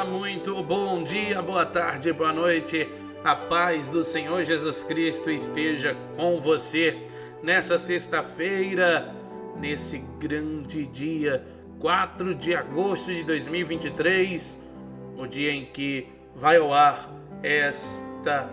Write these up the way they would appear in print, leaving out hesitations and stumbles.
muito bom dia, boa tarde, boa noite. A paz do Senhor Jesus Cristo esteja com você nessa sexta-feira, nesse grande dia, 4 de agosto de 2023, o dia em que vai ao ar esta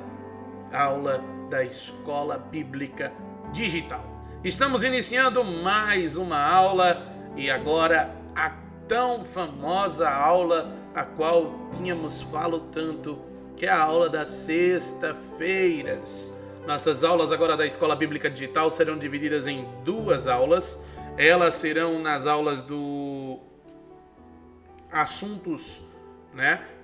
aula da Escola Bíblica Digital. Estamos iniciando mais uma aula e agora a tão famosa aula a qual tínhamos falado tanto, que é a aula das sexta-feiras. Nossas aulas agora da Escola Bíblica Digital serão divididas em duas aulas. Elas serão nas aulas do assuntos,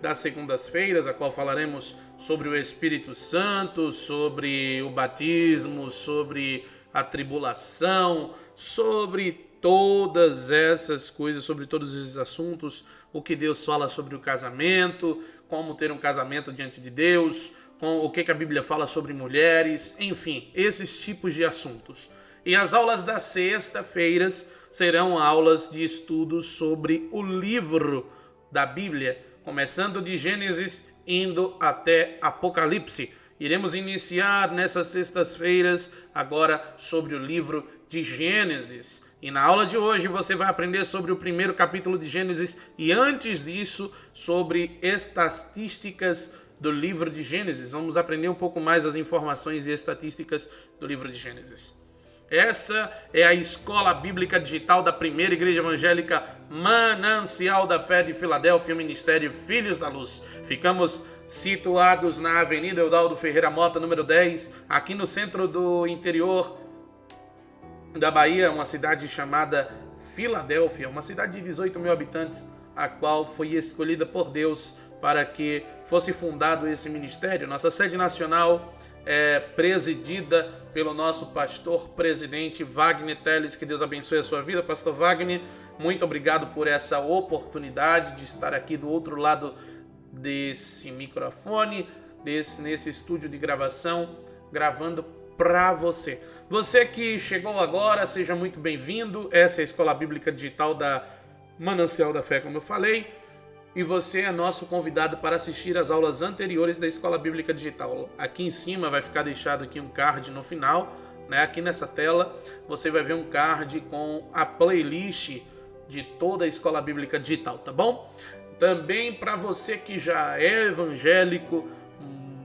das segundas-feiras, a qual falaremos sobre o Espírito Santo, sobre o batismo, sobre a tribulação, sobre todas essas coisas, sobre todos esses assuntos, o que Deus fala sobre o casamento, como ter um casamento diante de Deus, o que a Bíblia fala sobre mulheres, enfim, esses tipos de assuntos. E as aulas das sexta-feiras serão aulas de estudos sobre o livro da Bíblia, começando de Gênesis, indo até Apocalipse. Iremos iniciar nessas sextas-feiras agora sobre o livro de Gênesis. E na aula de hoje você vai aprender sobre o primeiro capítulo de Gênesis e antes disso sobre estatísticas do livro de Gênesis. Vamos aprender um pouco mais as informações e estatísticas do livro de Gênesis. Essa é a Escola Bíblica Digital da Primeira Igreja Evangélica Manancial da Fé de Filadélfia, Ministério Filhos da Luz. Ficamos situados na Avenida Eudaldo Ferreira Mota, número 10, aqui no centro do interior da Bahia, uma cidade chamada Filadélfia, uma cidade de 18 mil habitantes, a qual foi escolhida por Deus para que fosse fundado esse ministério. Nossa sede nacional é presidida pelo nosso pastor presidente Wagner Teles, que Deus abençoe a sua vida. Pastor Wagner, muito obrigado por essa oportunidade de estar aqui do outro lado desse microfone, nesse estúdio de gravação, gravando para você. Você que chegou agora, seja muito bem-vindo. Essa é a Escola Bíblica Digital da Manancial da Fé, como eu falei. E você é nosso convidado para assistir às aulas anteriores da Escola Bíblica Digital. Aqui em cima vai ficar deixado aqui um card no final, aqui nessa tela. Você vai ver um card com a playlist de toda a Escola Bíblica Digital, tá bom? Também para você que já é evangélico,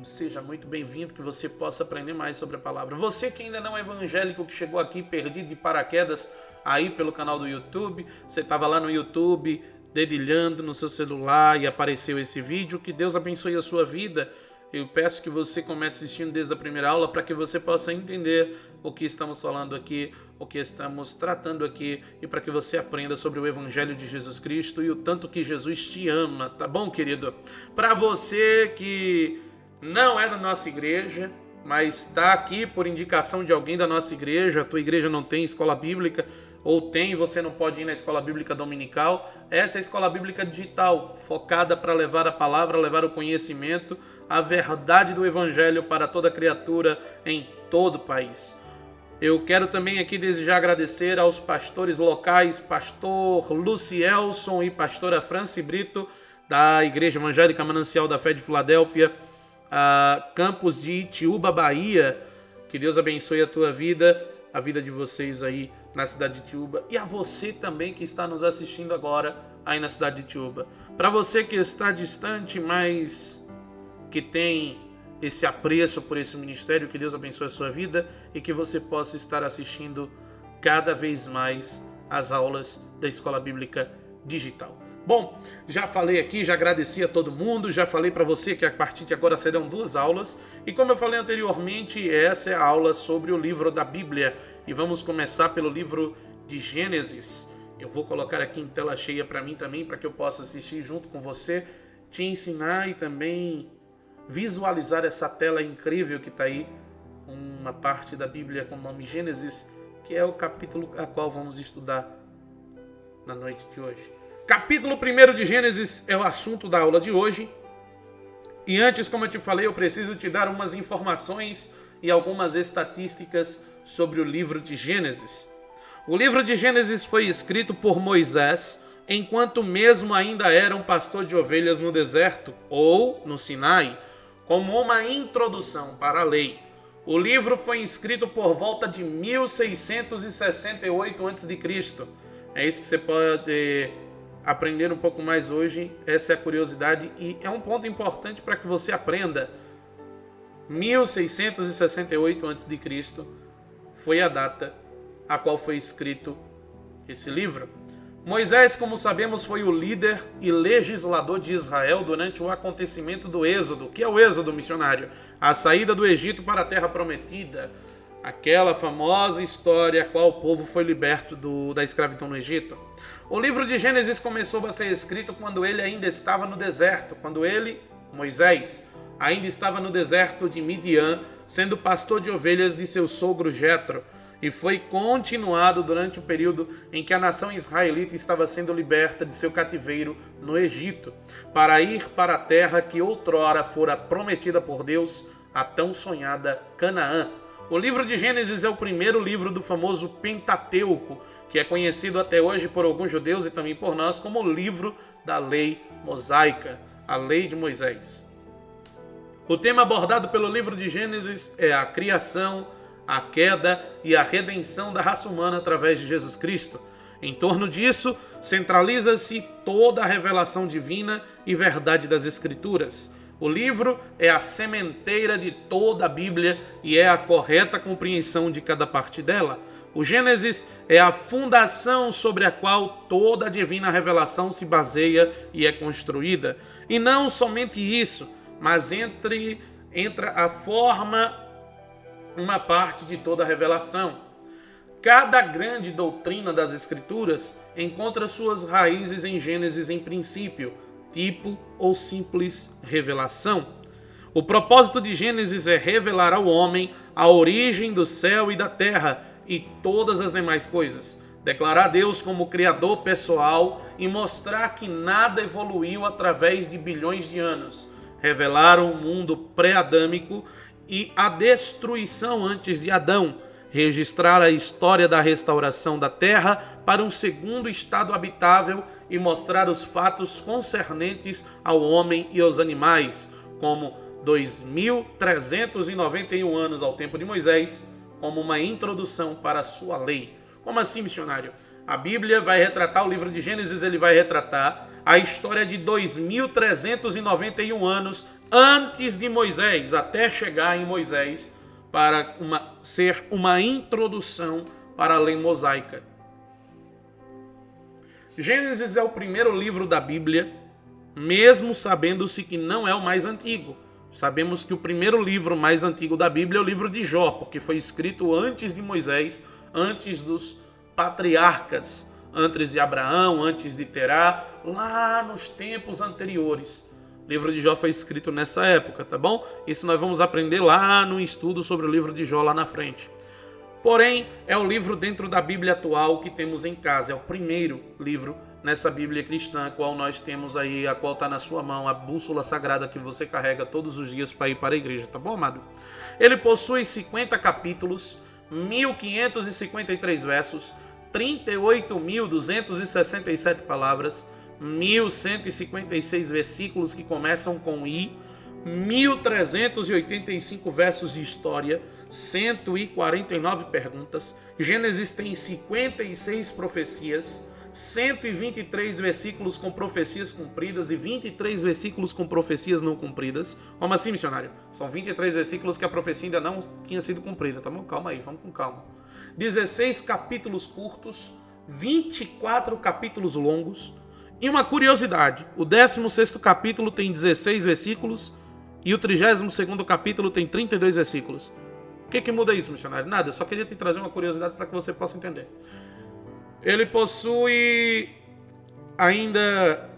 seja muito bem-vindo, que você possa aprender mais sobre a palavra. Você que ainda não é evangélico, que chegou aqui perdido de paraquedas aí pelo canal do YouTube, você estava lá no YouTube dedilhando no seu celular e apareceu esse vídeo, que Deus abençoe a sua vida. Eu peço que você comece assistindo desde a primeira aula para que você possa entender o que estamos falando aqui, o que estamos tratando aqui e para que você aprenda sobre o Evangelho de Jesus Cristo e o tanto que Jesus te ama, tá bom, querido? Para você que não é da nossa igreja, mas está aqui por indicação de alguém da nossa igreja, a tua igreja não tem escola bíblica, ou tem, você não pode ir na escola bíblica dominical. Essa é a Escola Bíblica Digital, focada para levar a palavra, levar o conhecimento, a verdade do Evangelho para toda criatura em todo o país. Eu quero também aqui desejar agradecer aos pastores locais, pastor Lucielson e pastora Franci Brito, da Igreja Evangélica Manancial da Fé de Filadélfia, campus de Itiúba, Bahia. Que Deus abençoe a tua vida, a vida de vocês aí na cidade de Itiúba, e a você também que está nos assistindo agora aí na cidade de Itiúba. Para você que está distante, mas que tem esse apreço por esse ministério, que Deus abençoe a sua vida e que você possa estar assistindo cada vez mais as aulas da Escola Bíblica Digital. Bom, já falei aqui, já agradeci a todo mundo, já falei para você que a partir de agora serão duas aulas. E como eu falei anteriormente, essa é a aula sobre o livro da Bíblia. E vamos começar pelo livro de Gênesis. Eu vou colocar aqui em tela cheia para mim também, para que eu possa assistir junto com você, te ensinar e também visualizar essa tela incrível que está aí. Uma parte da Bíblia com o nome Gênesis, que é o capítulo a qual vamos estudar na noite de hoje. Capítulo 1 de Gênesis é o assunto da aula de hoje. E antes, como eu te falei, eu preciso te dar umas informações e algumas estatísticas sobre o livro de Gênesis. O livro de Gênesis foi escrito por Moisés enquanto mesmo ainda era um pastor de ovelhas no deserto ou no Sinai, como uma introdução para a lei. O livro foi escrito por volta de 1668 a.C. É isso que você pode aprender um pouco mais hoje. Essa é a curiosidade e é um ponto importante para que você aprenda. 1668 a.C. foi a data a qual foi escrito esse livro. Moisés, como sabemos, foi o líder e legislador de Israel durante o acontecimento do Êxodo. O que é o Êxodo, missionário? A saída do Egito para a Terra Prometida. Aquela famosa história a qual o povo foi liberto da escravidão no Egito. O livro de Gênesis começou a ser escrito quando ele ainda estava no deserto. Quando ele, Moisés, ainda estava no deserto de Midian, sendo pastor de ovelhas de seu sogro Jetro. E foi continuado durante o período em que a nação israelita estava sendo liberta de seu cativeiro no Egito, para ir para a terra que outrora fora prometida por Deus, a tão sonhada Canaã. O livro de Gênesis é o primeiro livro do famoso Pentateuco, que é conhecido até hoje por alguns judeus e também por nós como o livro da lei mosaica, a lei de Moisés. O tema abordado pelo livro de Gênesis é a criação, a queda e a redenção da raça humana através de Jesus Cristo. Em torno disso, centraliza-se toda a revelação divina e verdade das Escrituras. O livro é a sementeira de toda a Bíblia e é a correta compreensão de cada parte dela. O Gênesis é a fundação sobre a qual toda a divina revelação se baseia e é construída. E não somente isso, mas entra a forma uma parte de toda a revelação. Cada grande doutrina das Escrituras encontra suas raízes em Gênesis em princípio, tipo ou simples revelação. O propósito de Gênesis é revelar ao homem a origem do céu e da terra e todas as demais coisas, declarar Deus como Criador pessoal e mostrar que nada evoluiu através de bilhões de anos, revelar o mundo pré-adâmico e a destruição antes de Adão, registrar a história da restauração da terra para um segundo estado habitável e mostrar os fatos concernentes ao homem e aos animais, como 2.391 anos ao tempo de Moisés, como uma introdução para a sua lei. Como assim, missionário? A Bíblia vai retratar, o livro de Gênesis ele vai retratar a história de 2.391 anos antes de Moisés, até chegar em Moisés, para ser uma introdução para a lei mosaica. Gênesis é o primeiro livro da Bíblia, mesmo sabendo-se que não é o mais antigo. Sabemos que o primeiro livro mais antigo da Bíblia é o livro de Jó, porque foi escrito antes de Moisés, antes dos patriarcas, antes de Abraão, antes de Terá, lá nos tempos anteriores. O livro de Jó foi escrito nessa época, tá bom? Isso nós vamos aprender lá no estudo sobre o livro de Jó lá na frente. Porém, é o livro dentro da Bíblia atual que temos em casa. É o primeiro livro nessa Bíblia cristã, a qual nós temos aí, a qual está na sua mão, a bússola sagrada que você carrega todos os dias para ir para a igreja, tá bom, amado? Ele possui 50 capítulos, 1.553 versos, 38.267 palavras, 1.156 versículos que começam com I, 1.385 versos de história, 149 perguntas. Gênesis tem 56 profecias, 123 versículos com profecias cumpridas e 23 versículos com profecias não cumpridas. Como assim, missionário? São 23 versículos que a profecia ainda não tinha sido cumprida, tá bom? Calma aí, vamos com calma. 16 capítulos curtos, 24 capítulos longos. E uma curiosidade, o 16º capítulo tem 16 versículos e o 32º capítulo tem 32 versículos. O que muda isso, missionário? Nada, eu só queria te trazer uma curiosidade para que você possa entender. Ele possui ainda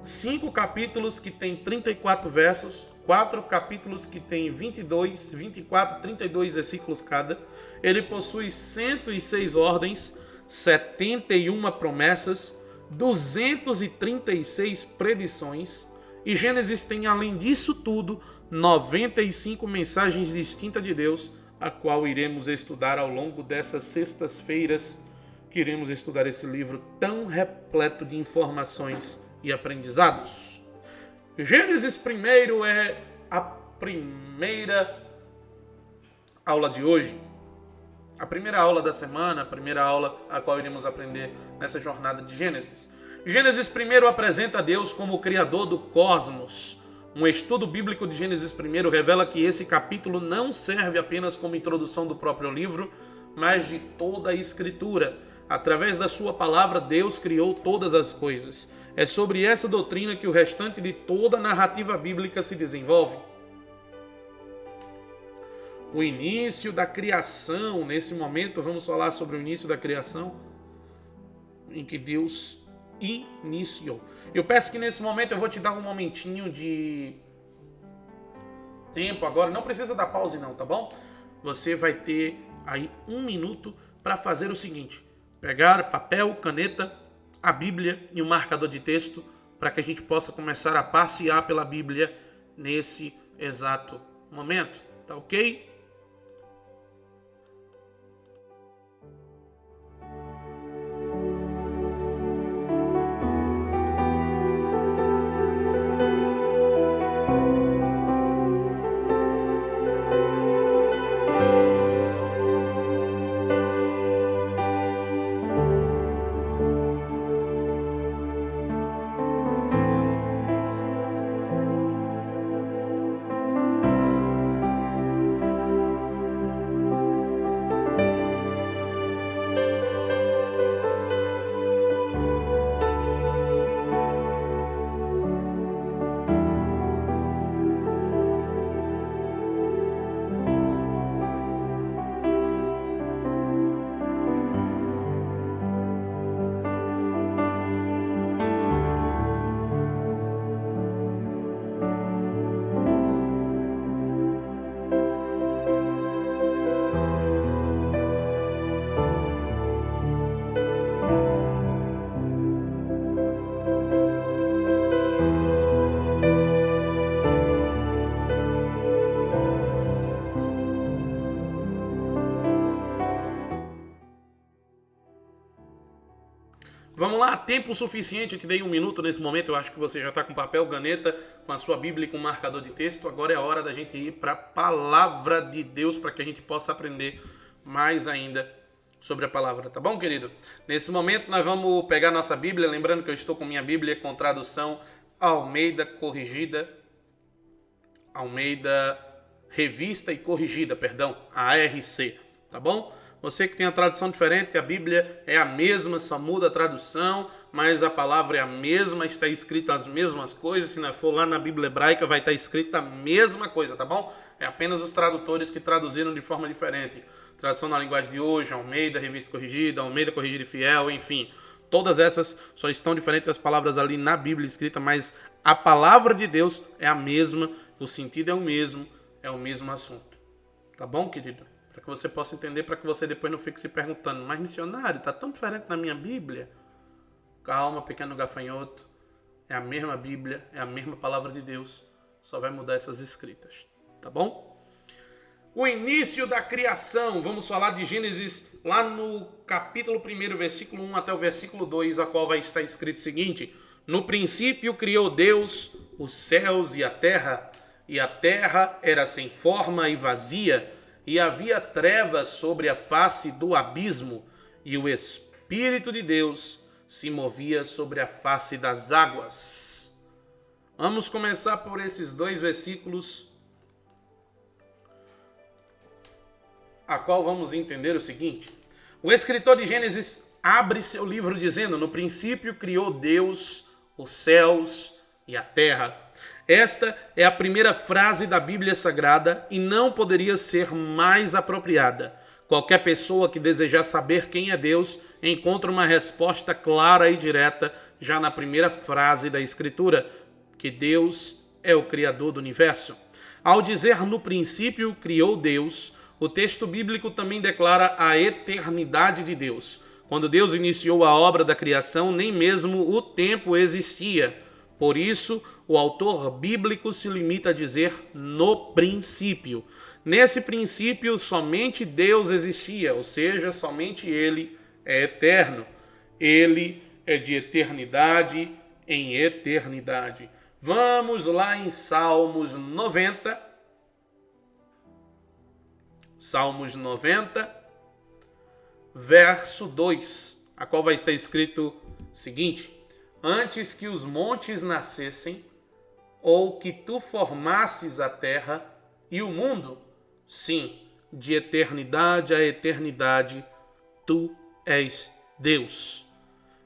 5 capítulos que tem 34 versos, 4 capítulos que tem 22, 24, 32 versículos cada. Ele possui 106 ordens, 71 promessas, 236 predições. E Gênesis tem, além disso tudo, 95 mensagens distintas de Deus, a qual iremos estudar ao longo dessas sextas-feiras que iremos estudar esse livro tão repleto de informações e aprendizados. Gênesis primeiro é a primeira aula de hoje. A primeira aula da semana, a primeira aula a qual iremos aprender nessa jornada de Gênesis. Gênesis primeiro apresenta Deus como o Criador do cosmos. Um estudo bíblico de Gênesis primeiro revela que esse capítulo não serve apenas como introdução do próprio livro, mas de toda a Escritura. Através da sua palavra, Deus criou todas as coisas. É sobre essa doutrina que o restante de toda a narrativa bíblica se desenvolve. O início da criação, nesse momento vamos falar sobre o início da criação, em que Deus iniciou. Eu peço que nesse momento eu vou te dar um momentinho de tempo agora, não precisa dar pause não, tá bom? Você vai ter aí 1 minuto para fazer o seguinte: pegar papel, caneta, a Bíblia e um marcador de texto para que a gente possa começar a passear pela Bíblia nesse exato momento, tá ok? Vamos lá, tempo suficiente, eu te dei 1 minuto nesse momento, eu acho que você já está com papel, caneta, com a sua Bíblia e com marcador de texto. Agora é a hora da gente ir para a Palavra de Deus, para que a gente possa aprender mais ainda sobre a Palavra, tá bom, querido? Nesse momento nós vamos pegar nossa Bíblia, lembrando que eu estou com minha Bíblia com tradução Almeida Corrigida, Almeida Revista e Corrigida, perdão, a ARC, tá bom? Você que tem a tradução diferente, a Bíblia é a mesma, só muda a tradução, mas a palavra é a mesma, está escrita as mesmas coisas. Se não for lá na Bíblia hebraica, vai estar escrita a mesma coisa, tá bom? É apenas os tradutores que traduziram de forma diferente. Tradução na linguagem de hoje, Almeida, Revista Corrigida, Almeida Corrigida e Fiel, enfim. Todas essas só estão diferentes das palavras ali na Bíblia escrita, mas a palavra de Deus é a mesma, o sentido é o mesmo assunto. Tá bom, querido? Para que você possa entender, para que você depois não fique se perguntando: mas missionário, está tão diferente na minha Bíblia? Calma, pequeno gafanhoto. É a mesma Bíblia, é a mesma palavra de Deus. Só vai mudar essas escritas. Tá bom? O início da criação. Vamos falar de Gênesis lá no capítulo 1, versículo 1 até o versículo 2, a qual vai estar escrito o seguinte: no princípio criou Deus os céus e a terra era sem forma e vazia, e havia trevas sobre a face do abismo, e o Espírito de Deus se movia sobre a face das águas. Vamos começar por esses 2 versículos, a qual vamos entender o seguinte: o escritor de Gênesis abre seu livro dizendo: no princípio criou Deus os céus e a terra. Esta é a primeira frase da Bíblia Sagrada e não poderia ser mais apropriada. Qualquer pessoa que desejar saber quem é Deus encontra uma resposta clara e direta já na primeira frase da Escritura, que Deus é o Criador do universo. Ao dizer no princípio criou Deus, o texto bíblico também declara a eternidade de Deus. Quando Deus iniciou a obra da criação, nem mesmo o tempo existia. Por isso, o autor bíblico se limita a dizer no princípio. Nesse princípio, somente Deus existia, ou seja, somente Ele é eterno. Ele é de eternidade em eternidade. Vamos lá em Salmos 90. Salmos 90, verso 2, a qual vai estar escrito o seguinte: antes que os montes nascessem, ou que tu formasses a terra e o mundo, sim, de eternidade a eternidade, tu és Deus.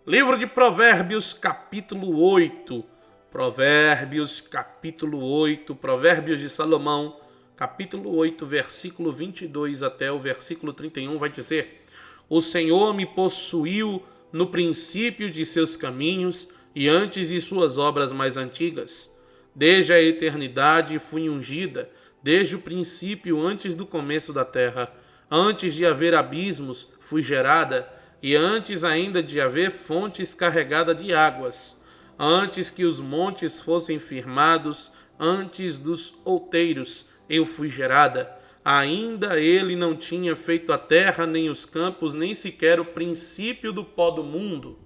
Livro de Provérbios, capítulo 8. Provérbios, capítulo 8. Provérbios de Salomão, capítulo 8, versículo 22 até o versículo 31, vai dizer: o Senhor me possuiu no princípio de seus caminhos e antes de suas obras mais antigas. Desde a eternidade fui ungida, desde o princípio, antes do começo da terra. Antes de haver abismos, fui gerada, e antes ainda de haver fontes carregadas de águas. Antes que os montes fossem firmados, antes dos outeiros, eu fui gerada. Ainda ele não tinha feito a terra, nem os campos, nem sequer o princípio do pó do mundo.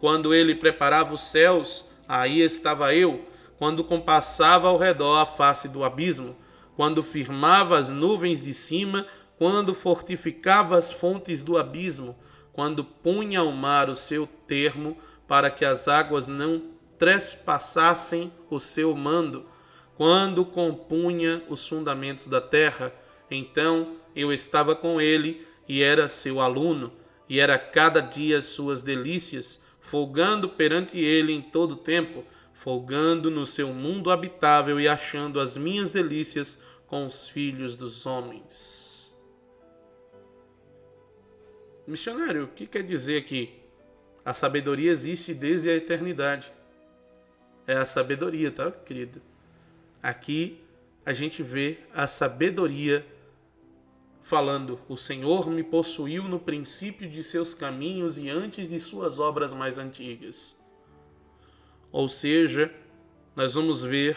Quando ele preparava os céus, aí estava eu. Quando compassava ao redor a face do abismo, quando firmava as nuvens de cima, quando fortificava as fontes do abismo, quando punha ao mar o seu termo, para que as águas não trespassassem o seu mando, quando compunha os fundamentos da terra, então eu estava com ele e era seu aluno, e era cada dia suas delícias, folgando perante ele em todo tempo, folgando no seu mundo habitável e achando as minhas delícias com os filhos dos homens. Missionário, o que quer dizer aqui? A sabedoria existe desde a eternidade. É a sabedoria, tá, querida? Aqui a gente vê a sabedoria falando: o Senhor me possuiu no princípio de seus caminhos e antes de suas obras mais antigas. Ou seja, nós vamos ver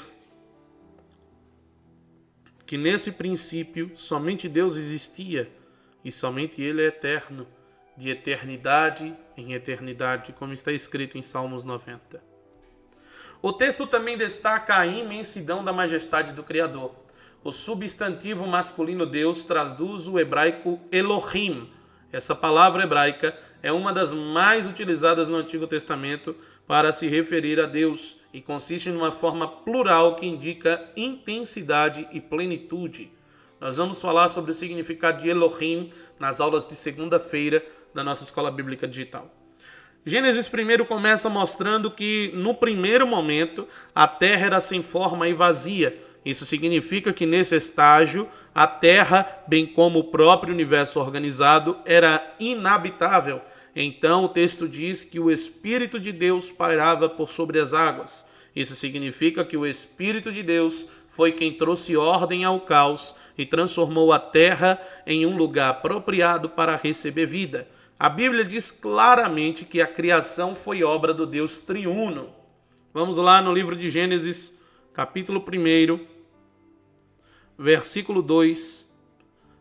que nesse princípio somente Deus existia e somente Ele é eterno, de eternidade em eternidade, como está escrito em Salmos 90. O texto também destaca a imensidão da majestade do Criador. O substantivo masculino Deus traduz o hebraico Elohim. Essa palavra hebraica é uma das mais utilizadas no Antigo Testamento para se referir a Deus e consiste numa forma plural que indica intensidade e plenitude. Nós vamos falar sobre o significado de Elohim nas aulas de segunda-feira da nossa Escola Bíblica Digital. Gênesis 1 começa mostrando que, no primeiro momento, a terra era sem forma e vazia. Isso significa que, nesse estágio, a terra, bem como o próprio universo organizado, era inabitável. Então, o texto diz que o Espírito de Deus pairava por sobre as águas. Isso significa que o Espírito de Deus foi quem trouxe ordem ao caos e transformou a terra em um lugar apropriado para receber vida. A Bíblia diz claramente que a criação foi obra do Deus triuno. Vamos lá no livro de Gênesis, capítulo 1, versículo 2.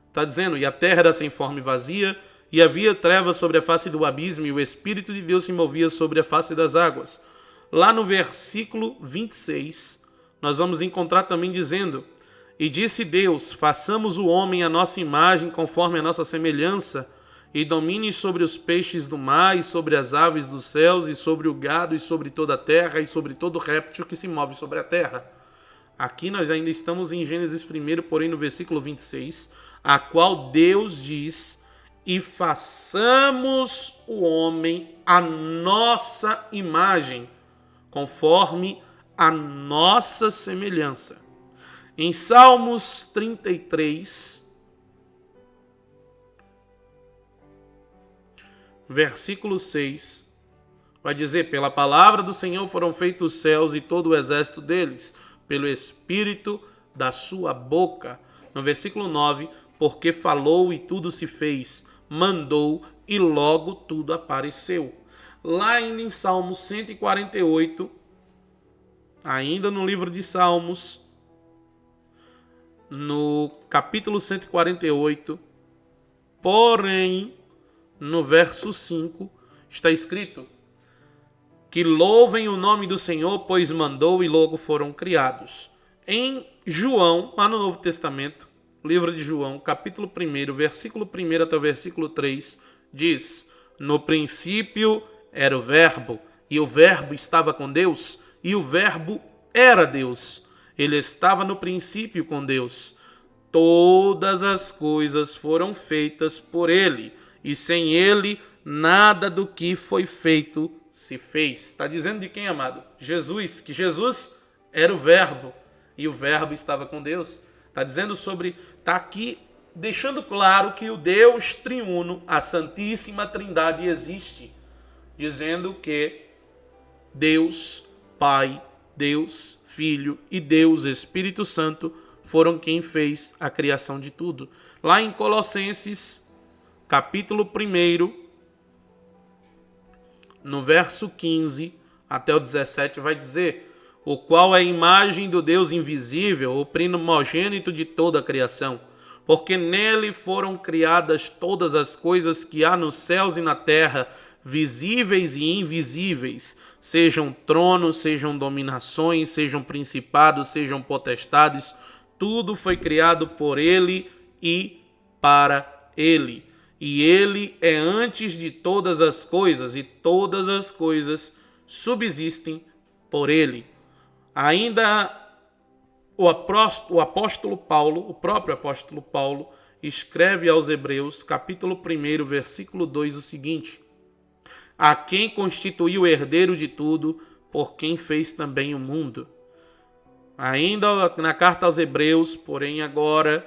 Está dizendo: e a terra era sem forma e vazia, e havia trevas sobre a face do abismo, e o Espírito de Deus se movia sobre a face das águas. Lá no versículo 26, nós vamos encontrar também dizendo: e disse Deus, façamos o homem à nossa imagem, conforme a nossa semelhança, e domine sobre os peixes do mar, e sobre as aves dos céus, e sobre o gado, e sobre toda a terra, e sobre todo réptil que se move sobre a terra. Aqui nós ainda estamos em Gênesis 1, porém no versículo 26, a qual Deus diz: e façamos o homem à nossa imagem, conforme a nossa semelhança. Em Salmos 33, versículo 6, vai dizer: pela palavra do Senhor foram feitos os céus e todo o exército deles, pelo Espírito da sua boca. No versículo 9, porque falou e tudo se fez, mandou e logo tudo apareceu. Lá ainda em Salmos 148, ainda no livro de Salmos, no capítulo 148, porém, no verso 5, está escrito que louvem o nome do Senhor, pois mandou e logo foram criados. Em João, lá no Novo Testamento, livro de João, capítulo 1, versículo 1 até o versículo 3, diz: no princípio era o Verbo, e o Verbo estava com Deus, e o Verbo era Deus. Ele estava no princípio com Deus. Todas as coisas foram feitas por ele, e sem ele nada do que foi feito se fez. Está dizendo de quem, amado? Jesus, que Jesus era o Verbo e o Verbo estava com Deus. Está dizendo sobre, está aqui deixando claro que o Deus triuno, a Santíssima Trindade existe, dizendo que Deus Pai, Deus Filho e Deus Espírito Santo foram quem fez a criação de tudo. Lá em Colossenses, capítulo 1, no verso 15 até o 17, vai dizer: o qual é a imagem do Deus invisível, o primogênito de toda a criação, porque nele foram criadas todas as coisas que há nos céus e na terra, visíveis e invisíveis, sejam tronos, sejam dominações, sejam principados, sejam potestades, tudo foi criado por ele e para ele. E ele é antes de todas as coisas, e todas as coisas subsistem por ele. Ainda o apóstolo Paulo, o próprio apóstolo Paulo, escreve aos Hebreus, capítulo 1, versículo 2, o seguinte: a quem constituiu o herdeiro de tudo, por quem fez também o mundo. Ainda na carta aos Hebreus, porém agora,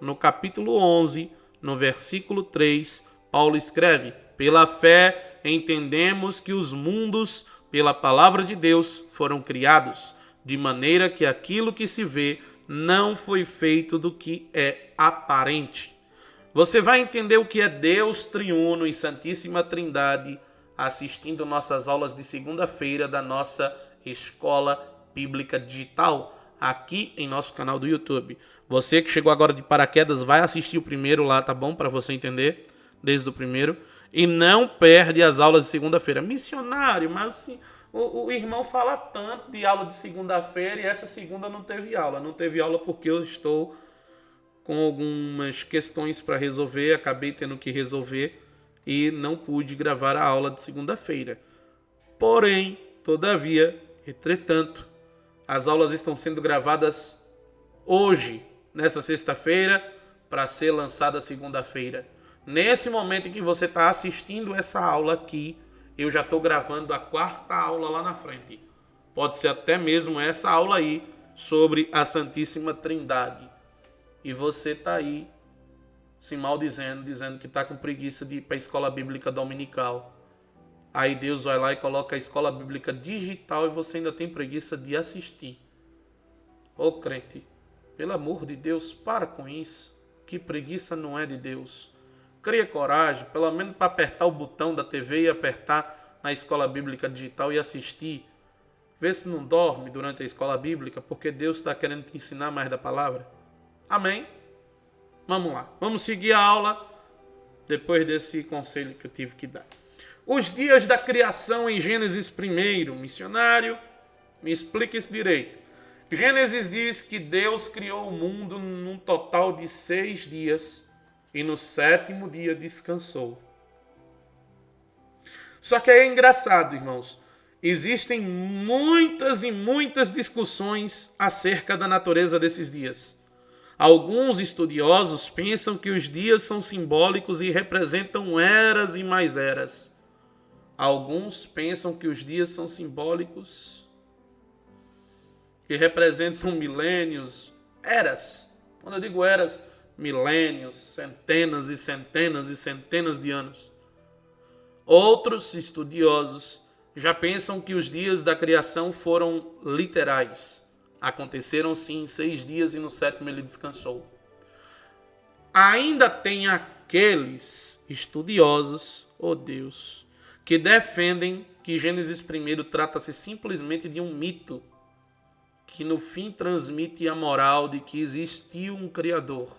no capítulo 11, no versículo 3, Paulo escreve: pela fé entendemos que os mundos, pela palavra de Deus, foram criados, de maneira que aquilo que se vê não foi feito do que é aparente. Você vai entender o que é Deus triuno e Santíssima Trindade assistindo nossas aulas de segunda-feira da nossa Escola Bíblica Digital, aqui em nosso canal do YouTube. Você que chegou agora de paraquedas, vai assistir o primeiro lá, tá bom? Para você entender, desde o primeiro. E não perde as aulas de segunda-feira. Missionário, mas assim, o irmão fala tanto de aula de segunda-feira e essa segunda não teve aula. Não teve aula porque eu estou com algumas questões para resolver, acabei tendo que resolver e não pude gravar a aula de segunda-feira. Porém, todavia, entretanto, as aulas estão sendo gravadas hoje, nessa sexta-feira, para ser lançada segunda-feira. Nesse momento em que você está assistindo essa aula aqui, eu já estou gravando a quarta aula lá na frente. Pode ser até mesmo essa aula aí sobre a Santíssima Trindade. E você está aí se maldizendo, dizendo que está com preguiça de ir para a escola bíblica dominical. Aí Deus vai lá e coloca a escola bíblica digital e você ainda tem preguiça de assistir. Ô crente, pelo amor de Deus, para com isso. Que preguiça não é de Deus. Cria coragem, pelo menos para apertar o botão da TV e apertar na escola bíblica digital e assistir. Vê se não dorme durante a escola bíblica, porque Deus está querendo te ensinar mais da palavra. Amém? Vamos lá, vamos seguir a aula depois desse conselho que eu tive que dar. Os dias da criação em Gênesis 1, missionário, me explica isso direito. Gênesis diz que Deus criou o mundo num total de 6 dias e no 7º dia descansou. Só que é engraçado, irmãos. Existem muitas e muitas discussões acerca da natureza desses dias. Alguns estudiosos pensam que os dias são simbólicos e representam eras e mais eras. Alguns pensam que os dias são simbólicos e representam milênios, eras. Quando eu digo eras, milênios, centenas e centenas e centenas de anos. Outros estudiosos já pensam que os dias da criação foram literais. Aconteceram sim em 6 dias e no 7º ele descansou. Ainda tem aqueles estudiosos, oh Deus, que defendem que Gênesis 1 trata-se simplesmente de um mito, que no fim transmite a moral de que existiu um Criador.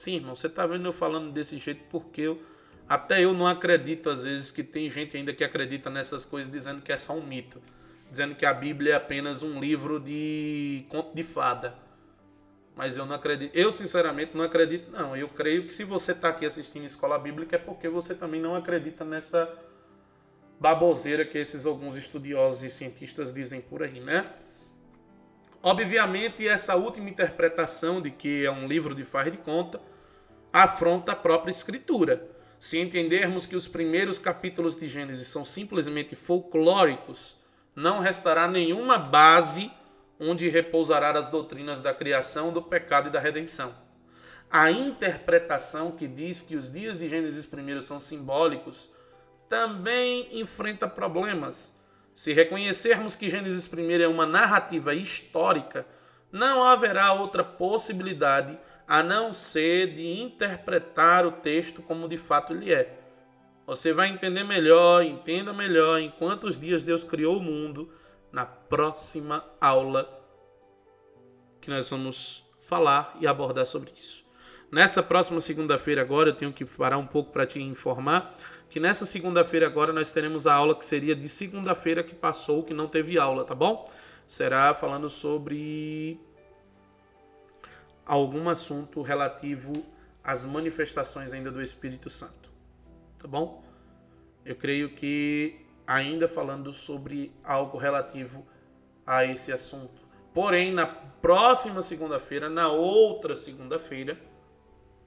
Sim, irmão, você está vendo eu falando desse jeito porque até eu não acredito, às vezes, que tem gente ainda que acredita nessas coisas dizendo que é só um mito. Dizendo que a Bíblia é apenas um livro de conto de fada. Mas eu não acredito. Eu, sinceramente, não acredito, não. Eu creio que se você está aqui assistindo Escola Bíblica é porque você também não acredita nessa baboseira que esses alguns estudiosos e cientistas dizem por aí, né? Obviamente, essa última interpretação de que é um livro de faz de conta afronta a própria Escritura. Se entendermos que os primeiros capítulos de Gênesis são simplesmente folclóricos, não restará nenhuma base onde repousará as doutrinas da criação, do pecado e da redenção. A interpretação que diz que os dias de Gênesis 1 são simbólicos também enfrenta problemas. Se reconhecermos que Gênesis 1 é uma narrativa histórica, não haverá outra possibilidade a não ser de interpretar o texto como de fato ele é. Você vai entender melhor, entenda melhor em quantos dias Deus criou o mundo na próxima aula que nós vamos falar e abordar sobre isso. Nessa próxima segunda-feira agora, eu tenho que parar um pouco para te informar que nessa segunda-feira agora nós teremos a aula que seria de segunda-feira que passou, que não teve aula, tá bom? Será falando sobre algum assunto relativo às manifestações ainda do Espírito Santo, tá bom? Eu creio que ainda falando sobre algo relativo a esse assunto. Porém, na próxima segunda-feira, na outra segunda-feira,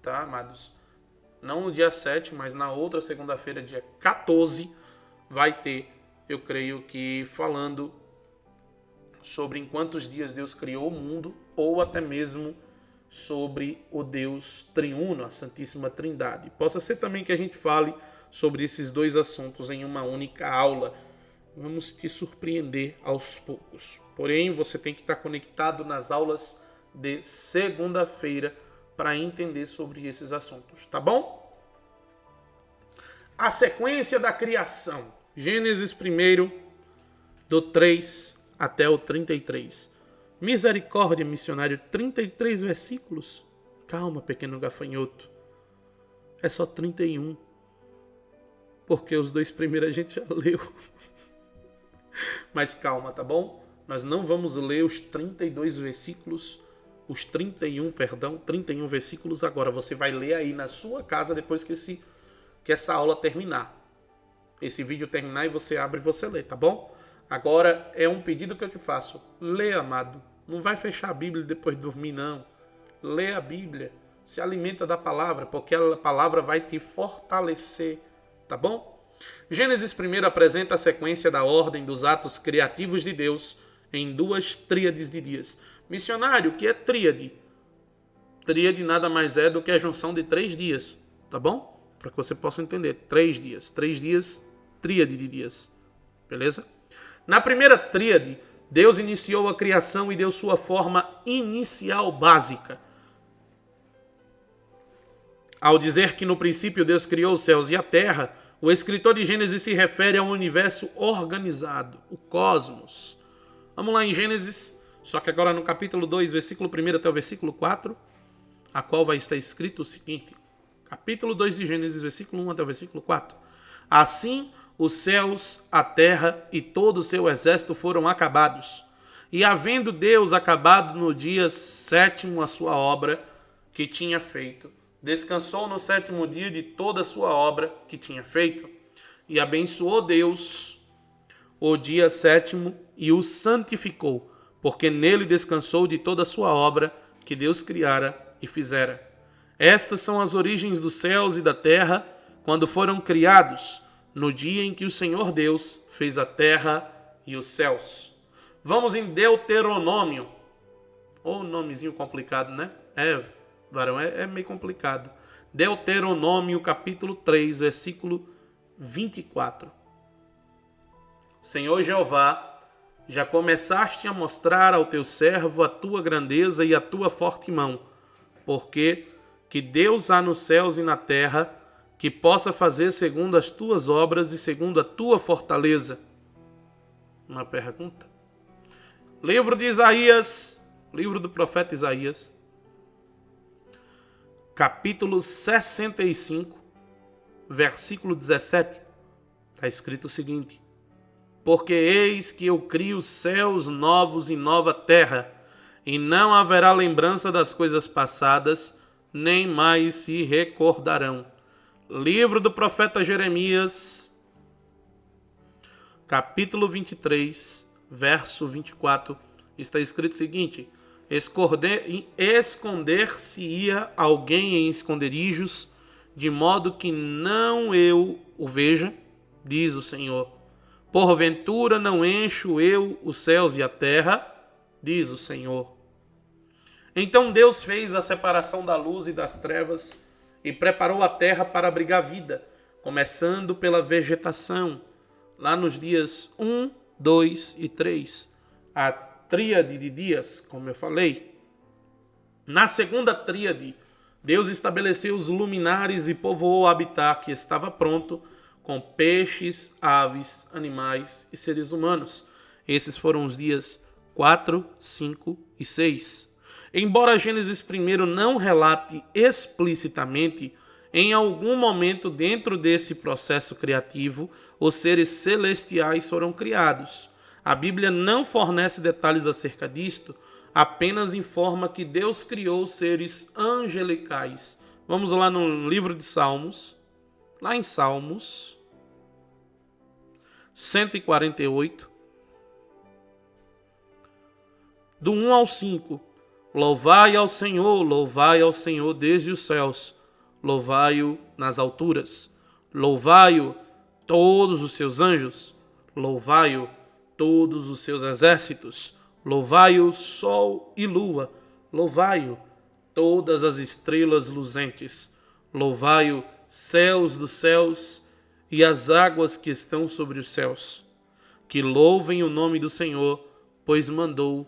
tá, amados? Não no dia 7, mas na outra segunda-feira, dia 14, vai ter, eu creio que falando sobre em quantos dias Deus criou o mundo, ou até mesmo sobre o Deus triuno, a Santíssima Trindade. Possa ser também que a gente fale sobre esses dois assuntos em uma única aula. Vamos te surpreender aos poucos. Porém, você tem que estar conectado nas aulas de segunda-feira para entender sobre esses assuntos, tá bom? A sequência da criação. Gênesis 1, do 3 até o 33. Misericórdia, missionário, 33 versículos. Calma, pequeno gafanhoto. É só 31. Porque os dois primeiros a gente já leu. Mas calma, tá bom? Nós não vamos ler os 32 versículos, os 31 versículos agora. Você vai ler aí na sua casa depois que essa aula terminar. Esse vídeo terminar e você abre e você lê, tá bom? Agora é um pedido que eu te faço. Lê, amado. Não vai fechar a Bíblia depois de dormir, não. Lê a Bíblia. Se alimenta da palavra, porque a palavra vai te fortalecer, tá bom? Gênesis 1 apresenta a sequência da ordem dos atos criativos de Deus em duas tríades de dias. Missionário, o que é tríade? Tríade nada mais é do que a junção de 3 dias, tá bom? Para que você possa entender. 3 dias. 3 dias, tríade de dias. Beleza? Na primeira tríade, Deus iniciou a criação e deu sua forma inicial básica. Ao dizer que no princípio Deus criou os céus e a terra, o escritor de Gênesis se refere ao universo organizado, o cosmos. Vamos lá em Gênesis, só que agora no capítulo 2, versículo 1 até o versículo 4, a qual vai estar escrito o seguinte. Capítulo 2 de Gênesis, versículo 1 até o versículo 4. Assim, os céus, a terra e todo o seu exército foram acabados. E havendo Deus acabado no dia 7º a sua obra que tinha feito, descansou no 7º dia de toda a sua obra que tinha feito. E abençoou Deus o dia 7º e o santificou, porque nele descansou de toda a sua obra que Deus criara e fizera. Estas são as origens dos céus e da terra, quando foram criados, no dia em que o Senhor Deus fez a terra e os céus. Vamos em Deuteronômio. Ô, nomezinho complicado, né? Varão, é meio complicado. Deuteronômio, capítulo 3, versículo 24. Senhor Jeová, já começaste a mostrar ao teu servo a tua grandeza e a tua forte mão, porque que Deus há nos céus e na terra, que possa fazer segundo as tuas obras e segundo a tua fortaleza. Uma pergunta. Livro de Isaías, livro do profeta Isaías. capítulo 65, versículo 17, está escrito o seguinte: porque eis que eu crio céus novos e nova terra, e não haverá lembrança das coisas passadas, nem mais se recordarão. Livro do profeta Jeremias, capítulo 23, verso 24, está escrito o seguinte: esconder-se-ia alguém em esconderijos, de modo que não eu o veja, diz o Senhor. Porventura não encho eu os céus e a terra, diz o Senhor. Então Deus fez a separação da luz e das trevas e preparou a terra para abrigar vida, começando pela vegetação, lá nos dias 1, 2 e 3, a tríade de dias, como eu falei. Na segunda tríade, Deus estabeleceu os luminares e povoou o habitat que estava pronto, com peixes, aves, animais e seres humanos. Esses foram os dias 4, 5 e 6. Embora Gênesis 1 não relate explicitamente, em algum momento dentro desse processo criativo, os seres celestiais foram criados. A Bíblia não fornece detalhes acerca disto, apenas informa que Deus criou seres angelicais. Vamos lá no livro de Salmos, lá em Salmos 148, do 1 ao 5. Louvai ao Senhor desde os céus, louvai-o nas alturas, louvai-o todos os seus anjos, louvai-o todos os seus exércitos, louvai-o sol e lua, louvai-o todas as estrelas luzentes, louvai-o céus dos céus e as águas que estão sobre os céus. Que louvem o nome do Senhor, pois mandou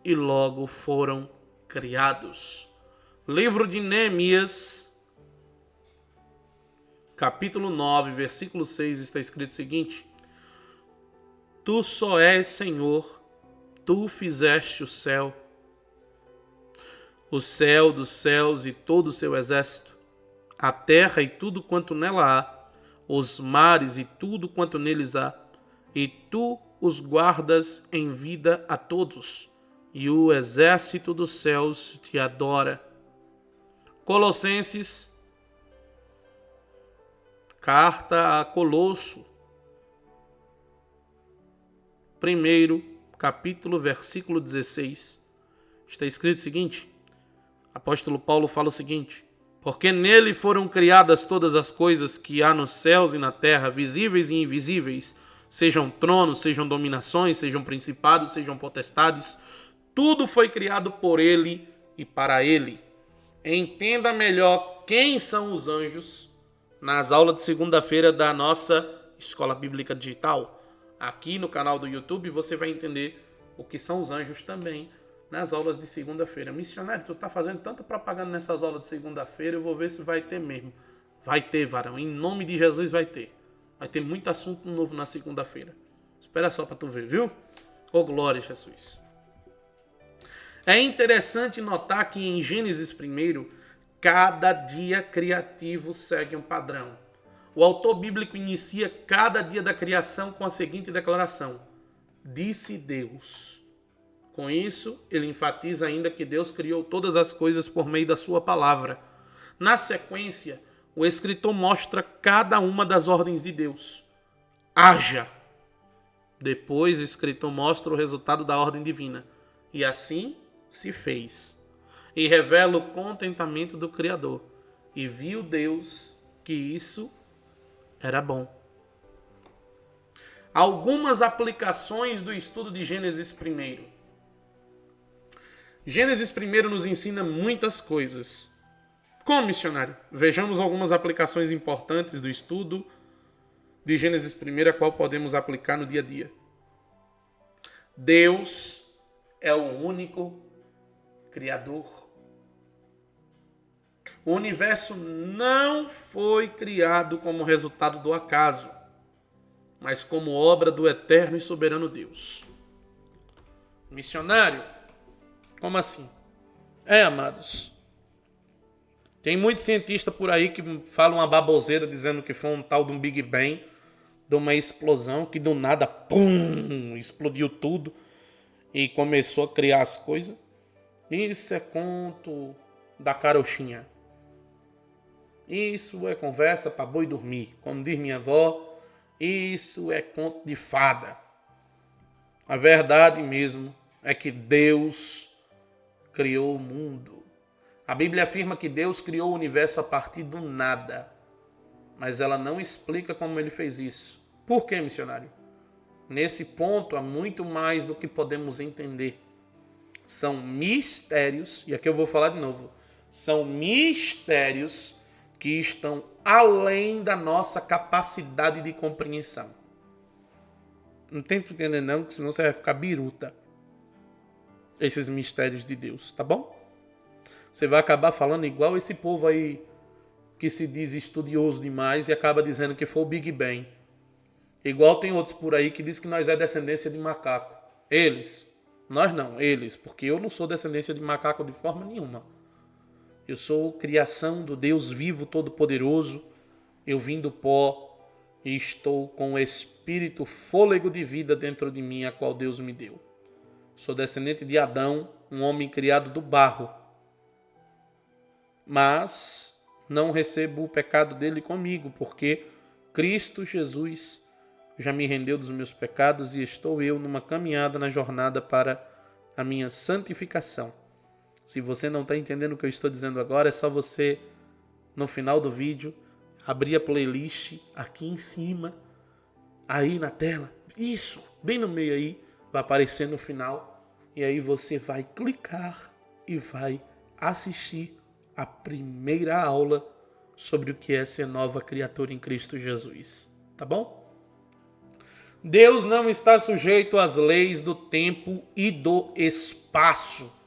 e logo foram criados. Livro de Neemias, capítulo 9, versículo 6, está escrito o seguinte: Tu só és Senhor, tu fizeste o céu dos céus e todo o seu exército, a terra e tudo quanto nela há, os mares e tudo quanto neles há, e tu os guardas em vida a todos, e o exército dos céus te adora. Colossenses, carta a Colosso, 1º capítulo, versículo 16, está escrito o seguinte: apóstolo Paulo fala o seguinte: porque nele foram criadas todas as coisas que há nos céus e na terra, visíveis e invisíveis, sejam tronos, sejam dominações, sejam principados, sejam potestades, tudo foi criado por ele e para ele. Entenda melhor quem são os anjos nas aulas de segunda-feira da nossa Escola Bíblica Digital. Aqui no canal do YouTube você vai entender o que são os anjos também nas aulas de segunda-feira. Missionário, tu tá fazendo tanta propaganda nessas aulas de segunda-feira, eu vou ver se vai ter mesmo. Vai ter, varão. Em nome de Jesus vai ter. Vai ter muito assunto novo na segunda-feira. Espera só para tu ver, viu? Ô, glória a Jesus. É interessante notar que em Gênesis 1, cada dia criativo segue um padrão. O autor bíblico inicia cada dia da criação com a seguinte declaração: disse Deus. Com isso, ele enfatiza ainda que Deus criou todas as coisas por meio da sua palavra. Na sequência, o escritor mostra cada uma das ordens de Deus. Haja. Depois, o escritor mostra o resultado da ordem divina. E assim se fez. E revela o contentamento do Criador. E viu Deus que isso era bom. Algumas aplicações do estudo de Gênesis 1. Gênesis 1 nos ensina muitas coisas. Como, missionário? Vejamos algumas aplicações importantes do estudo de Gênesis 1, a qual podemos aplicar no dia a dia. Deus é o único Criador. O universo não foi criado como resultado do acaso, mas como obra do eterno e soberano Deus. Missionário, como assim? Amados, Tem muitos cientistas por aí que falam uma baboseira dizendo que foi um tal de um Big Bang, de uma explosão que do nada, pum, explodiu tudo e começou a criar as coisas. Isso é conto da carochinha. Isso é conversa para boi dormir. Como diz minha avó, isso é conto de fada. A verdade mesmo é que Deus criou o mundo. A Bíblia afirma que Deus criou o universo a partir do nada. Mas ela não explica como ele fez isso. Por quê, missionário? Nesse ponto há muito mais do que podemos entender. São mistérios, e aqui eu vou falar de novo, são mistérios que estão além da nossa capacidade de compreensão. Não tenta entender não, porque senão você vai ficar biruta. Esses mistérios de Deus, tá bom? Você vai acabar falando igual esse povo aí que se diz estudioso demais e acaba dizendo que foi o Big Bang. Igual tem outros por aí que diz que nós é descendência de macaco. Eles. Nós não, eles. Porque eu não sou descendência de macaco de forma nenhuma. Eu sou criação do Deus vivo, todo-poderoso. Eu vim do pó e estou com o espírito, fôlego de vida dentro de mim, a qual Deus me deu. Sou descendente de Adão, um homem criado do barro. Mas não recebo o pecado dele comigo, porque Cristo Jesus já me rendeu dos meus pecados e estou eu numa caminhada na jornada para a minha santificação. Se você não está entendendo o que eu estou dizendo agora, é só você, no final do vídeo, abrir a playlist aqui em cima, aí na tela, isso, bem no meio aí, vai aparecer no final, e aí você vai clicar e vai assistir a primeira aula sobre o que é ser nova criatura em Cristo Jesus, tá bom? Deus não está sujeito às leis do tempo e do espaço.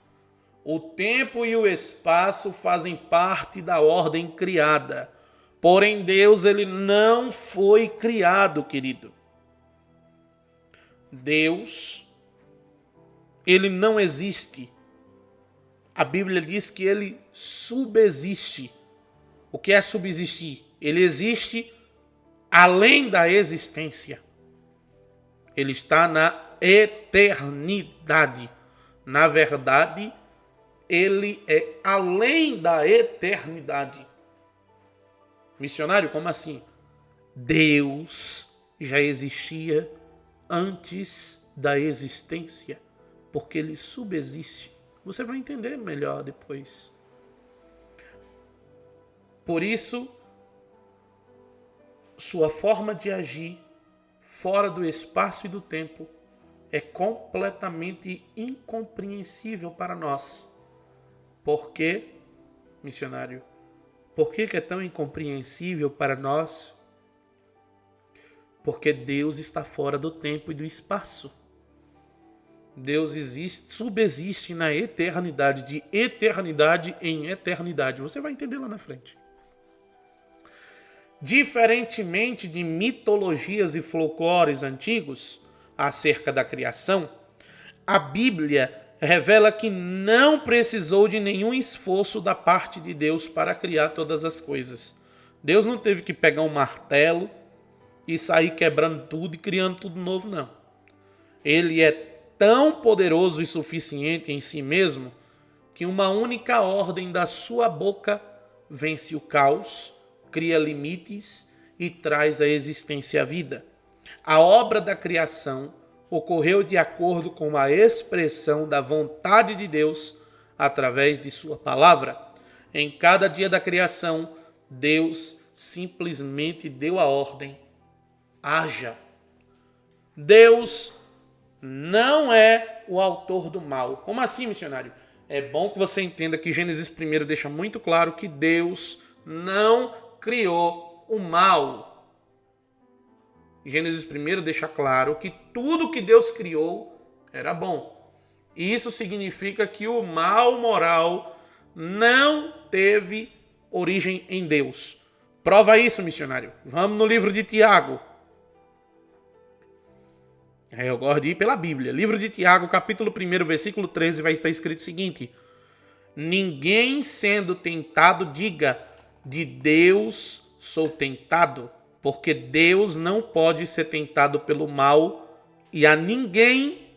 O tempo e o espaço fazem parte da ordem criada. Porém, Deus, ele não foi criado, querido. Deus, ele não existe. A Bíblia diz que ele subsiste. O que é subsistir? Ele existe além da existência. Ele está na eternidade. Na verdade, ele é além da eternidade. Missionário, como assim? Deus já existia antes da existência, porque ele subsiste. Você vai entender melhor depois. Por isso, sua forma de agir fora do espaço e do tempo é completamente incompreensível para nós. Por quê, missionário? Por que é tão incompreensível para nós? Porque Deus está fora do tempo e do espaço. Deus existe, subsiste na eternidade, de eternidade em eternidade. Você vai entender lá na frente. Diferentemente de mitologias e folclores antigos acerca da criação, a Bíblia revela que não precisou de nenhum esforço da parte de Deus para criar todas as coisas. Deus não teve que pegar um martelo e sair quebrando tudo e criando tudo novo, não. Ele é tão poderoso e suficiente em si mesmo que uma única ordem da sua boca vence o caos, cria limites e traz à existência a vida. A obra da criação ocorreu de acordo com a expressão da vontade de Deus através de sua palavra. Em cada dia da criação, Deus simplesmente deu a ordem: haja. Deus não é o autor do mal. Como assim, missionário? É bom que você entenda que Gênesis 1 deixa muito claro que Deus não criou o mal. Gênesis 1 deixa claro que tudo que Deus criou era bom. E isso significa que o mal moral não teve origem em Deus. Prova isso, missionário. Vamos no livro de Tiago. Eu gosto de ir pela Bíblia. Livro de Tiago, capítulo 1, versículo 13, vai estar escrito o seguinte: Ninguém sendo tentado diga, de Deus sou tentado, porque Deus não pode ser tentado pelo mal e a ninguém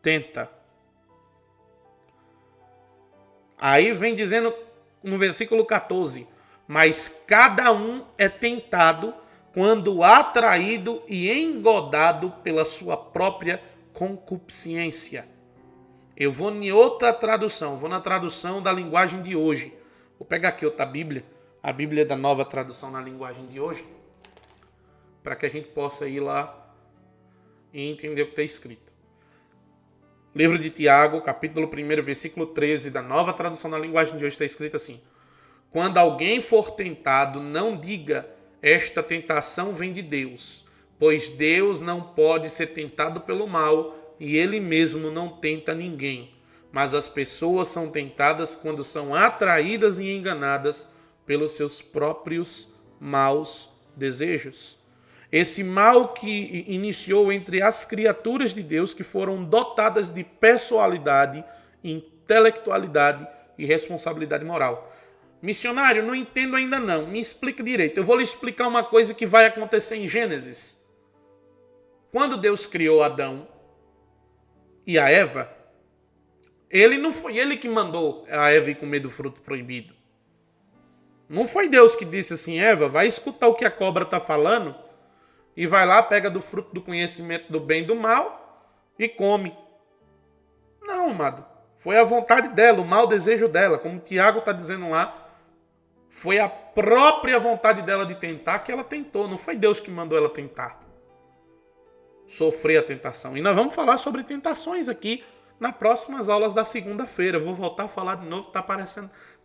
tenta. Aí vem dizendo no versículo 14, mas cada um é tentado quando atraído e engodado pela sua própria concupiscência. Eu vou em outra tradução, vou na tradução da linguagem de hoje. Vou pegar aqui outra Bíblia, a Bíblia da Nova Tradução na linguagem de hoje, para que a gente possa ir lá e entender o que está escrito. Livro de Tiago, capítulo 1, versículo 13, da Nova Tradução na linguagem de hoje está escrito assim: quando alguém for tentado, não diga, esta tentação vem de Deus, pois Deus não pode ser tentado pelo mal e ele mesmo não tenta ninguém. Mas as pessoas são tentadas quando são atraídas e enganadas pelos seus próprios maus desejos. Esse mal que iniciou entre as criaturas de Deus que foram dotadas de pessoalidade, intelectualidade e responsabilidade moral. Missionário, não entendo ainda não. Me explique direito. Eu vou lhe explicar uma coisa que vai acontecer em Gênesis. Quando Deus criou Adão e a Eva, não foi ele que mandou a Eva ir comer do fruto proibido. Não foi Deus que disse assim, Eva, vai escutar o que a cobra está falando e vai lá, pega do fruto do conhecimento do bem e do mal e come. Não, amado. Foi a vontade dela, o mau desejo dela. Como o Tiago está dizendo lá, foi a própria vontade dela de tentar que ela tentou. Não foi Deus que mandou ela tentar. Sofrer a tentação. E nós vamos falar sobre tentações aqui nas próximas aulas da segunda-feira. Vou voltar a falar de novo.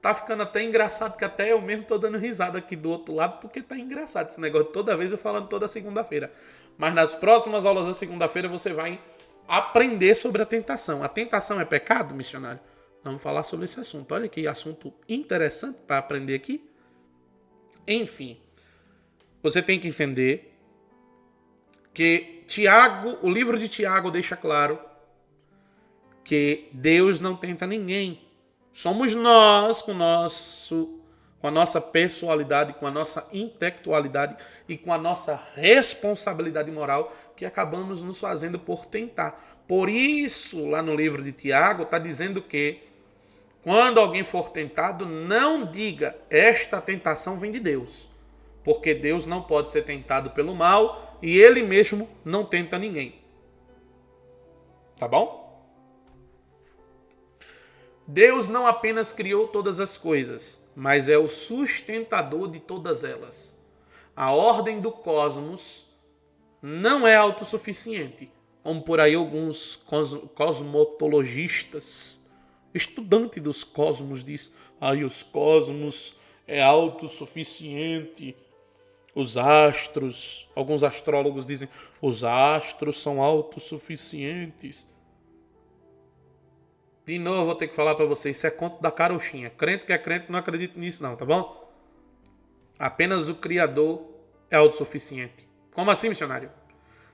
Tá ficando até engraçado, que até eu mesmo estou dando risada aqui do outro lado, porque tá engraçado esse negócio. Toda vez eu falando toda segunda-feira. Mas nas próximas aulas da segunda-feira você vai aprender sobre a tentação. A tentação é pecado, missionário? Vamos falar sobre esse assunto. Olha que assunto interessante para aprender aqui. Enfim, você tem que entender que o livro de Tiago deixa claro que Deus não tenta ninguém. Somos nós, com a nossa pessoalidade, com a nossa intelectualidade e com a nossa responsabilidade moral, que acabamos nos fazendo por tentar. Por isso, lá no livro de Tiago, está dizendo que quando alguém for tentado, não diga, esta tentação vem de Deus. Porque Deus não pode ser tentado pelo mal e ele mesmo não tenta ninguém. Tá bom? Deus não apenas criou todas as coisas, mas é o sustentador de todas elas. A ordem do cosmos não é autossuficiente, como por aí alguns cosmologistas, estudante dos cosmos, diz, os cosmos é autossuficiente, os astros, alguns astrólogos dizem, os astros são autossuficientes. De novo, eu vou ter que falar para vocês, isso é conto da carochinha. Crente que é crente não acredita nisso não, tá bom? Apenas o Criador é autossuficiente. Como assim, missionário?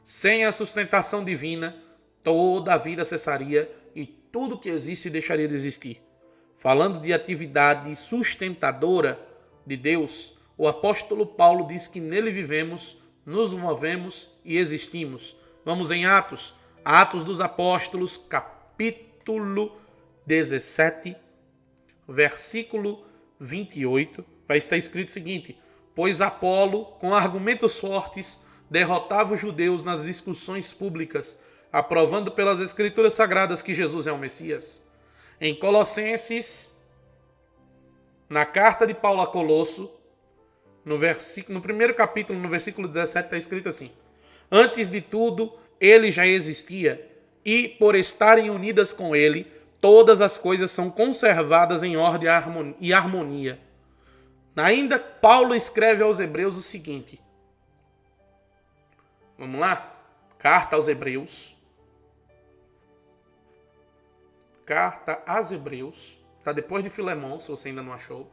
Sem a sustentação divina, toda a vida cessaria e tudo que existe deixaria de existir. Falando de atividade sustentadora de Deus, o apóstolo Paulo diz que nele vivemos, nos movemos e existimos. Vamos em Atos. Atos dos Apóstolos, capítulo 17, versículo 28, vai estar escrito o seguinte: pois Apolo, com argumentos fortes, derrotava os judeus nas discussões públicas, aprovando pelas escrituras sagradas que Jesus é o Messias. Em Colossenses, na carta de Paulo a Colosso, no primeiro capítulo, no versículo 17, está escrito assim: antes de tudo, ele já existia, e por estarem unidas com ele, todas as coisas são conservadas em ordem e harmonia. Ainda Paulo escreve aos Hebreus o seguinte. Vamos lá? Carta aos Hebreus. Carta aos Hebreus. Está depois de Filemão, se você ainda não achou.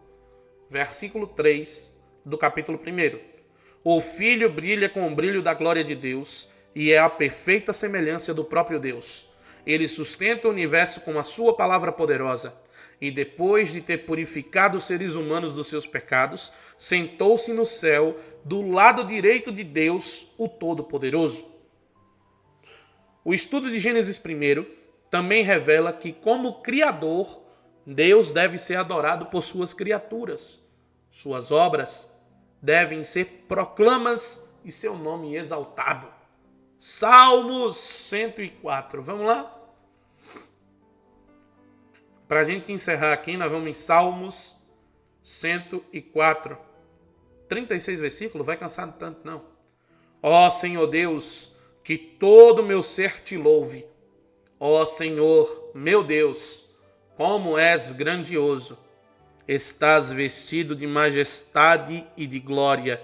Versículo 3 do capítulo 1. O Filho brilha com o brilho da glória de Deus e é a perfeita semelhança do próprio Deus. Ele sustenta o universo com a sua palavra poderosa. e depois de ter purificado os seres humanos dos seus pecados, sentou-se no céu, do lado direito de Deus, o Todo-Poderoso. O estudo de Gênesis 1 também revela que, como Criador, Deus deve ser adorado por suas criaturas. Suas obras devem ser proclamas e seu nome exaltado. Salmos 104. Vamos lá? Para a gente encerrar aqui, nós vamos em Salmos 104. 36 versículos, vai cansar tanto não. Ó Senhor Deus, que todo meu ser te louve. Ó Senhor, meu Deus, como és grandioso. Estás vestido de majestade e de glória,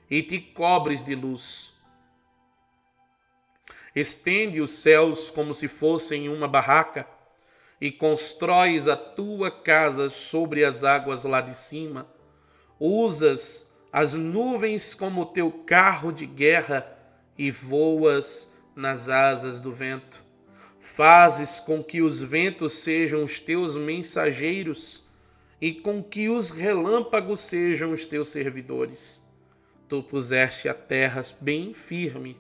e te cobres de luz. Estende os céus como se fossem uma barraca, e constróis a tua casa sobre as águas lá de cima. Usas as nuvens como teu carro de guerra e voas nas asas do vento. Fazes com que os ventos sejam os teus mensageiros e com que os relâmpagos sejam os teus servidores. Tu puseste a terra bem firme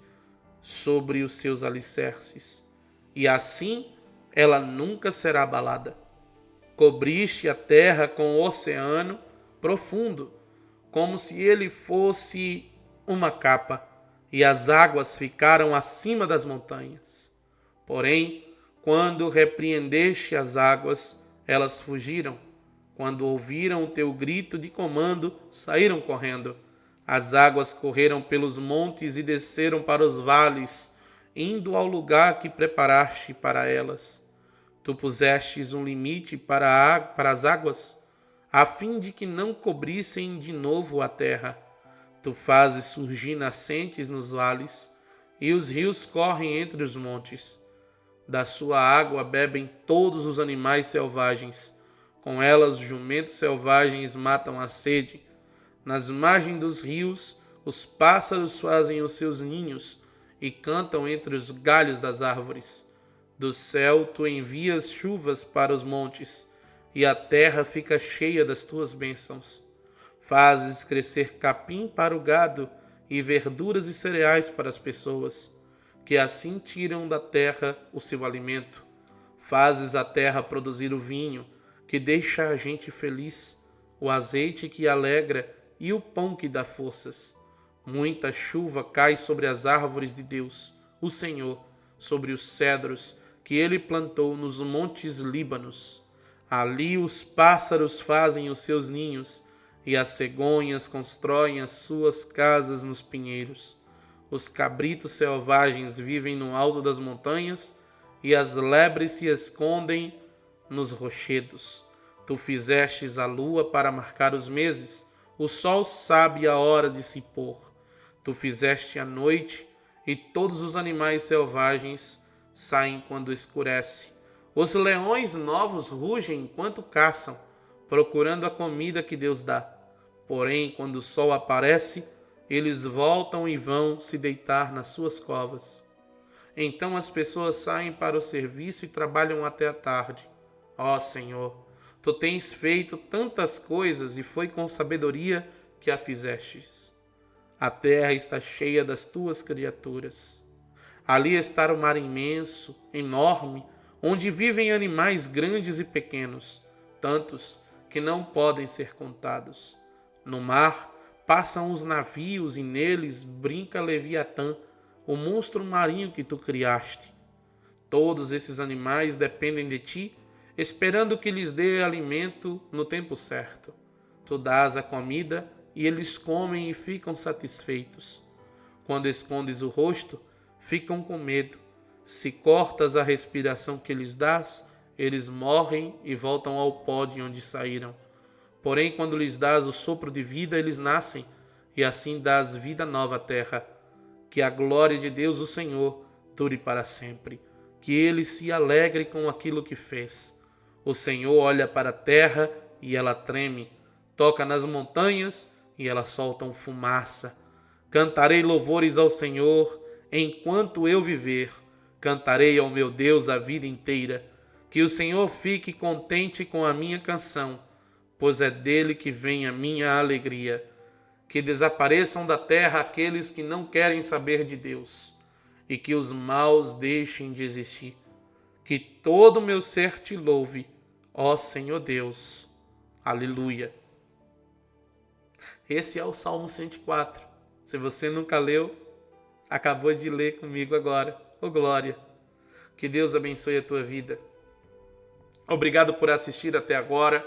sobre os seus alicerces, e assim ela nunca será abalada. Cobriste a terra com o oceano profundo, como se ele fosse uma capa, e as águas ficaram acima das montanhas. Porém, quando repreendeste as águas, elas fugiram. Quando ouviram o teu grito de comando, saíram correndo. As águas correram pelos montes e desceram para os vales, indo ao lugar que preparaste para elas. Tu pusestes um limite para as águas, a fim de que não cobrissem de novo a terra. Tu fazes surgir nascentes nos vales, e os rios correm entre os montes. Da sua água bebem todos os animais selvagens. Com elas os jumentos selvagens matam a sede. Nas margens dos rios, os pássaros fazem os seus ninhos e cantam entre os galhos das árvores. Do céu tu envias chuvas para os montes, e a terra fica cheia das tuas bênçãos. Fazes crescer capim para o gado e verduras e cereais para as pessoas, que assim tiram da terra o seu alimento. Fazes a terra produzir o vinho, que deixa a gente feliz, o azeite que alegra e o pão que dá forças. Muita chuva cai sobre as árvores de Deus, o Senhor, sobre os cedros que ele plantou nos montes Líbanos. Ali os pássaros fazem os seus ninhos, e as cegonhas constroem as suas casas nos pinheiros. Os cabritos selvagens vivem no alto das montanhas, e as lebres se escondem nos rochedos. Tu fizestes a lua para marcar os meses, o sol sabe a hora de se pôr. Tu fizeste a noite, e todos os animais selvagens saem quando escurece. Os leões novos rugem enquanto caçam, procurando a comida que Deus dá. Porém, quando o sol aparece, eles voltam e vão se deitar nas suas covas. Então as pessoas saem para o serviço e trabalham até a tarde. Ó Senhor, tu tens feito tantas coisas e foi com sabedoria que a fizestes. A terra está cheia das tuas criaturas. Ali está o mar imenso, enorme, onde vivem animais grandes e pequenos, tantos que não podem ser contados. No mar passam os navios e neles brinca Leviatã, o monstro marinho que tu criaste. Todos esses animais dependem de ti, esperando que lhes dê alimento no tempo certo. Tu dás a comida e eles comem e ficam satisfeitos. Quando escondes o rosto, ficam com medo. Se cortas a respiração que lhes dás, eles morrem e voltam ao pó de onde saíram. Porém, quando lhes dás o sopro de vida, eles nascem, e assim dás vida nova à terra. Que a glória de Deus, o Senhor, dure para sempre. Que ele se alegre com aquilo que fez. O Senhor olha para a terra e ela treme. Toca nas montanhas e elas soltam fumaça. Cantarei louvores ao Senhor enquanto eu viver. Cantarei ao meu Deus a vida inteira. Que o Senhor fique contente com a minha canção, pois é dele que vem a minha alegria. Que desapareçam da terra aqueles que não querem saber de Deus, e que os maus deixem de existir. Que todo o meu ser te louve, ó Senhor Deus. Aleluia. Esse é o Salmo 104. Se você nunca leu, acabou de ler comigo agora. Ô glória. Que Deus abençoe a tua vida. Obrigado por assistir até agora.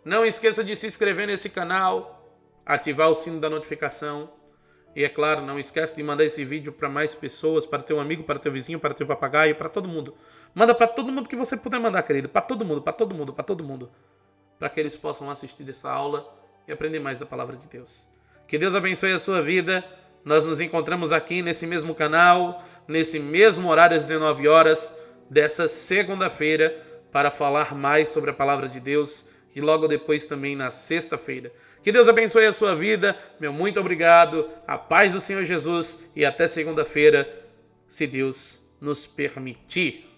Não esqueça de se inscrever nesse canal, ativar o sino da notificação. E é claro, não esqueça de mandar esse vídeo para mais pessoas, para teu amigo, para teu vizinho, para teu papagaio, para todo mundo. Manda para todo mundo que você puder mandar, querido. Para todo mundo, para todo mundo, para todo mundo. Para que eles possam assistir essa aula e aprender mais da palavra de Deus. Que Deus abençoe a sua vida. Nós nos encontramos aqui nesse mesmo canal, nesse mesmo horário às 19 horas dessa segunda-feira, para falar mais sobre a palavra de Deus e logo depois também na sexta-feira. Que Deus abençoe a sua vida. Meu muito obrigado. A paz do Senhor Jesus e até segunda-feira, se Deus nos permitir.